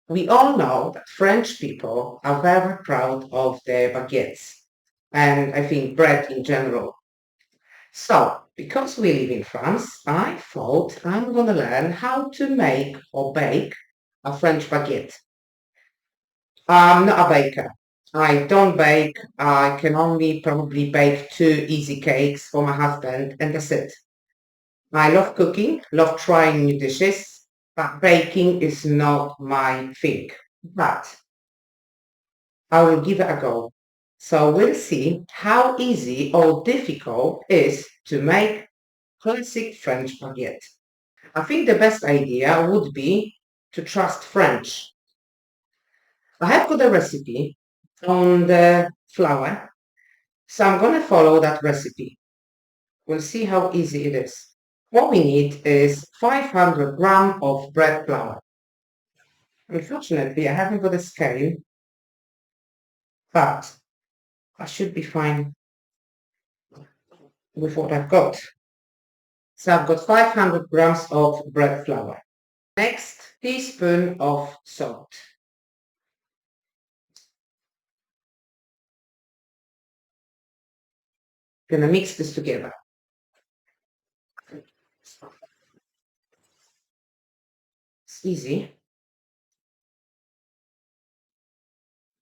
We all know that French people are very proud of their baguettes and I think bread in general. So, because we live in France, I thought I'm going to learn how to make or bake a French baguette. I'm not a baker. I don't bake. I can only probably bake two easy cakes for my husband, and that's it. I love cooking, love trying new dishes, but baking is not my thing. But I will give it a go. So we'll see how easy or difficult it is to make classic French baguette. I think the best idea would be to trust French. I have got a recipe on the flour, so I'm going to follow that recipe. We'll see how easy it is. What we need is 500 grams of bread flour. Unfortunately, I haven't got a scale, but I should be fine with what I've got. So I've got 500 grams of bread flour. Next, teaspoon of salt. Gonna mix this together. It's easy.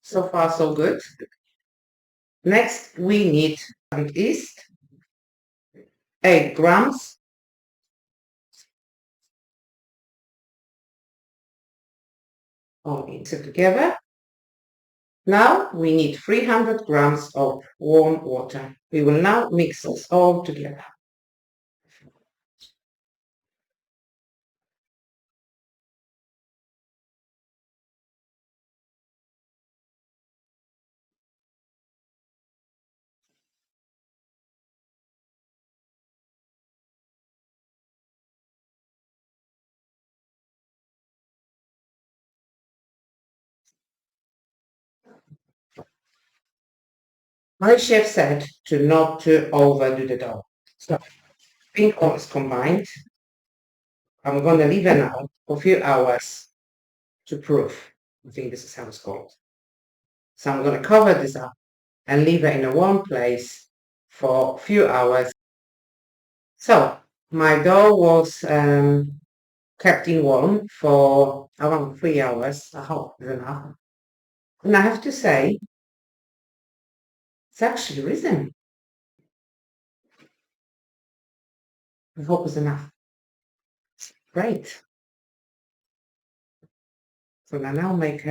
So far, so good. Next, we need yeast, 8 grams. All mix it together. Now we need 300 grams of warm water. We will now mix this all together. My chef said to not to overdo the dough. So being all is combined, I'm going to leave it now for a few hours to proof. I think this is how it's called. So I'm going to cover this up and leave it in a warm place for a few hours. So my dough was kept in warm for around 3 hours. I hope it's enough. And I have to say, it's actually risen. I hope it's enough. Great. So I now make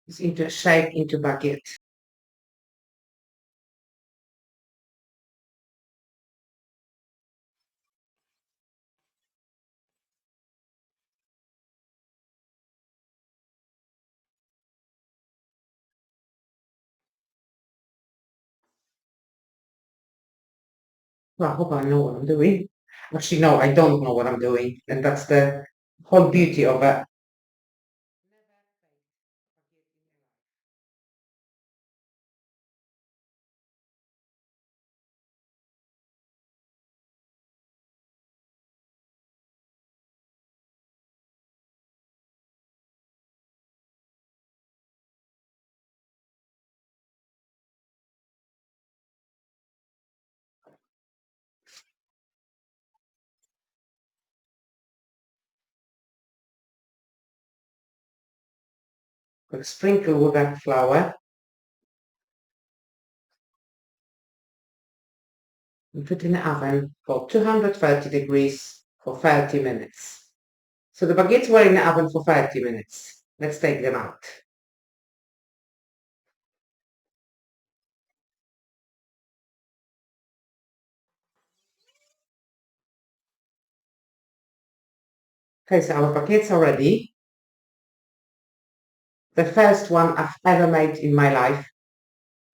this into a shape into baguette. Well, I hope I know what I'm doing. Actually, no, I don't know what I'm doing. And that's the whole beauty of it. Gonna sprinkle with that flour and put in the oven for 230 degrees for 30 minutes. So the baguettes were in the oven for 30 minutes. Let's take them out. Okay, so our baguettes are ready. The first one I've ever made in my life.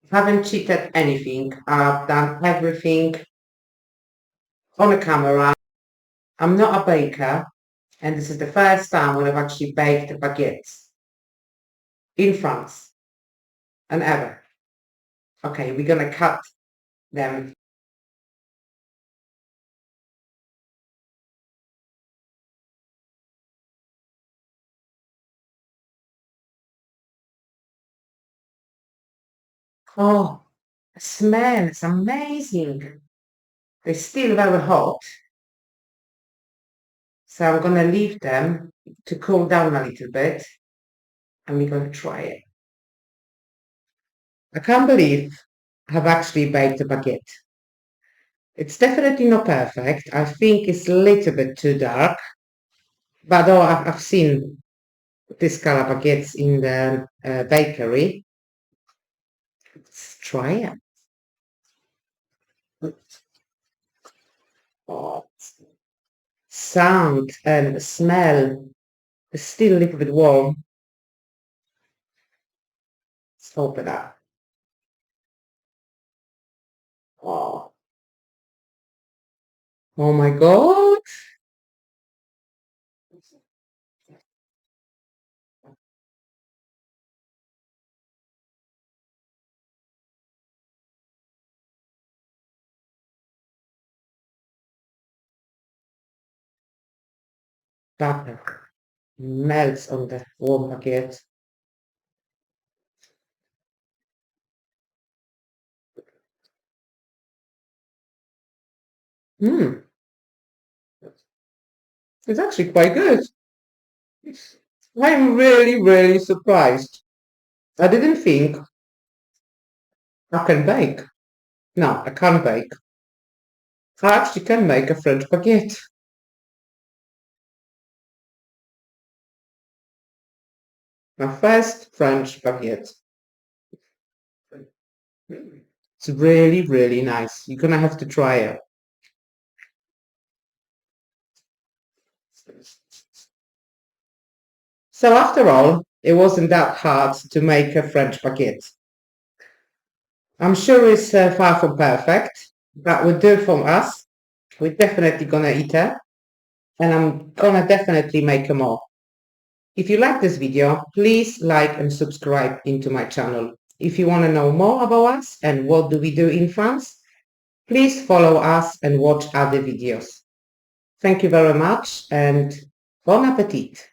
I haven't cheated anything. I've done everything on a camera. I'm not a baker, and this is the first time when I've actually baked baguettes in France and ever. Okay, we're gonna cut them. Oh, the smell is amazing. They're still very hot, so I'm gonna leave them to cool down a little bit and we're gonna try it. I can't believe I've actually baked a baguette. It's definitely not perfect. I think it's a little bit too dark, but though I've seen this color baguettes in the bakery, let's try it. Oh, sound and smell is still a little bit warm. Let's open up. Oh, oh my God. Butter melts on the warm baguette. Hmm, it's actually quite good. I'm really, really surprised. I didn't think I can bake. No, I can't bake. I actually can make a French baguette. My first French baguette. It's really, really nice. You're gonna have to try it. So after all, it wasn't that hard to make a French baguette. I'm sure it's far from perfect, but would do for us. We're definitely gonna eat it, and I'm gonna definitely make more. If you like this video, please like and subscribe into my channel. If you want to know more about us and what do we do in France, please follow us and watch other videos. Thank you very much and bon appetit.